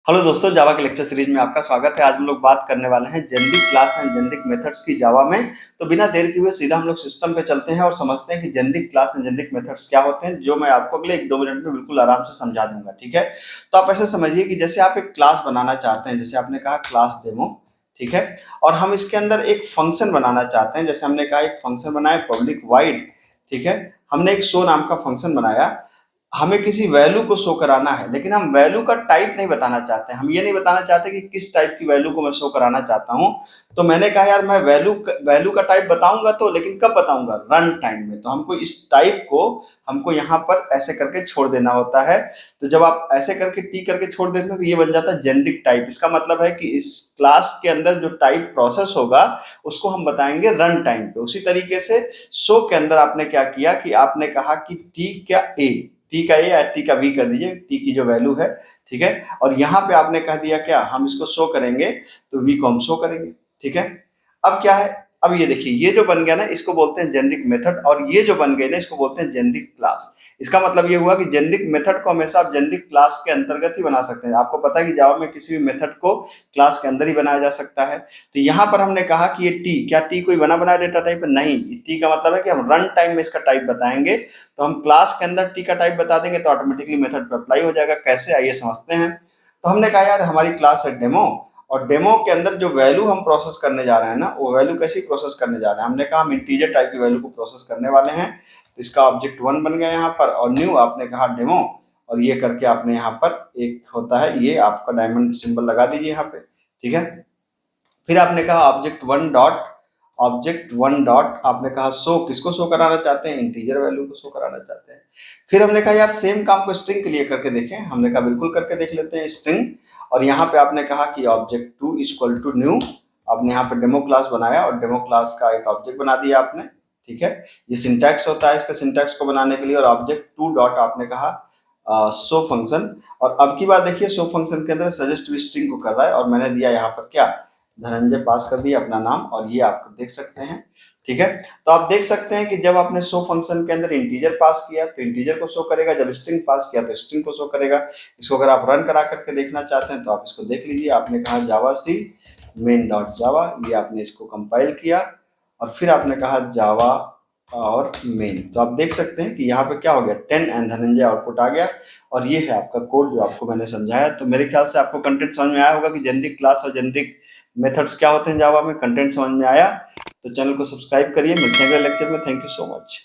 Hello दोस्तों, जावा के lecture series में आपका स्वागत है। आज हम लोग बात करने वाले हैं generic class and generic methods की जावा में। तो बिना देर किए हुए सीधा हम लोग सिस्टम पे चलते हैं और समझते हैं कि generic class and generic methods क्या होते हैं, जो मैं आपको अगले 1-2 मिनट में बिल्कुल आराम से समझा दूंगा। ठीक है, तो आप ऐसे समझिए कि जैसे आप एक क्लास बनाना चाहते हैं, जैसे आपने कहा क्लास डेमो, ठीक है, और हम इसके अंदर एक फंक्शन बनाना चाहते हैं। जैसे हमने कहा एक फंक्शन बनाया पब्लिक वाइड, ठीक है, हमने एक शो नाम का फंक्शन बनाया। हमें किसी वैल्यू को शो कराना है, लेकिन हम वैल्यू का टाइप नहीं बताना चाहते। हम ये नहीं बताना चाहते कि किस टाइप की वैल्यू को मैं शो कराना चाहता हूं। तो मैंने कहा यार मैं वैल्यू का टाइप बताऊंगा, तो लेकिन कब बताऊंगा? रन टाइम में। तो हमको इस टाइप को हमको यहाँ पर ऐसे करके छोड़ देना होता है। तो जब आप ऐसे करके टी करके छोड़ देते हैं तो ये बन जाता है जेनेरिक टाइप। इसका मतलब है कि इस क्लास के अंदर जो टाइप प्रोसेस होगा उसको हम बताएंगे रन टाइम पे। उसी तरीके से शो के अंदर आपने क्या किया कि आपने कहा कि टी क्या ए, टी का ए या टी का वी कर दीजिए, टी की जो वैल्यू है, ठीक है। और यहाँ पे आपने कह दिया क्या, हम इसको शो करेंगे, तो वी को हम शो करेंगे, ठीक है। अब क्या है, अब ये देखिए, ये जो बन गया ना इसको बोलते हैं जेनेरिक मेथड, और ये जो बन गए ना इसको बोलते हैं जेनेरिक क्लास। इसका मतलब ये हुआ कि जेनेरिक मेथड को हमेशा आप जेनेरिक क्लास के अंतर्गत ही बना सकते हैं। आपको पता है कि जावा में किसी भी मेथड को क्लास के अंदर ही बनाया जा सकता है। तो यहाँ पर हमने कहा कि ये टी, क्या टी कोई बना बनाया डेटा टाइप है? नहीं, टी का मतलब है कि हम रन टाइम में इसका टाइप बताएंगे। तो हम क्लास के अंदर टी का टाइप बता देंगे तो ऑटोमेटिकली मेथड पे अप्लाई हो जाएगा। कैसे, आइए समझते हैं। तो हमने कहा यार हमारी क्लास है डेमो, और डेमो के अंदर जो वैल्यू हम प्रोसेस करने जा रहे हैं ना, वो वैल्यू कैसी प्रोसेस करने जा रहे हैं? हमने कहा हम इंटीजर टाइप की वैल्यू को प्रोसेस करने वाले हैं। तो इसका ऑब्जेक्ट 1 बन गया यहाँ पर, और न्यू आपने कहा डेमो, और ये करके आपने यहाँ पर एक होता है, ये आपका डायमंड सिंबल लगा दीजिए यहाँ पे, ठीक है। फिर आपने कहा ऑब्जेक्ट वन डॉट आपने कहा शो, किसको शो कराना चाहते हैं? इंटीजर वैल्यू को शो कराना चाहते हैं। फिर हमने कहा यार सेम काम को स्ट्रिंग के लिए करके देखें। हमने कहा बिल्कुल करके देख लेते हैं स्ट्रिंग। और यहाँ पे आपने कहा कि ऑब्जेक्ट 2 इक्वल टू न्यू, आपने यहाँ पे डेमो क्लास बनाया और डेमो क्लास का एक ऑब्जेक्ट बना दिया आपने, ठीक है। ये सिंटैक्स होता है इसका, सिंटैक्स को बनाने के लिए। और ऑब्जेक्ट 2 डॉट आपने कहा शो फंक्शन। और अब की बात देखिए, शो फंक्शन के अंदर सजेस्ट भी स्ट्रिंग को कर रहा है, और मैंने दिया यहाँ पर क्या, धनंजय पास कर दिया अपना नाम, और ये आप देख सकते हैं, ठीक है। तो आप देख सकते हैं कि जब आपने शो फंक्शन के अंदर इंटीजर पास किया तो इंटीजर को शो करेगा, जब स्ट्रिंग पास किया तो स्ट्रिंग को शो करेगा। इसको अगर आप रन करा करके देखना चाहते हैं तो आप इसको देख लीजिए। आपने कहा जावा सी मेन डॉट जावा, ये आपने इसको कंपाइल किया, और फिर आपने कहा जावा और मेन। तो आप देख सकते हैं कि यहाँ पे क्या हो गया, 10 एंड धनंजय आउटपुट आ गया। और ये है आपका कोड जो आपको मैंने समझाया। तो मेरे ख्याल से आपको कंटेंट समझ में आया होगा कि जेनेरिक क्लास और जेनेरिक मेथड्स क्या होते हैं जावा में। कंटेंट समझ में आया तो चैनल को सब्सक्राइब करिए। मिलते हैं अगले लेक्चर में। Thank you so much.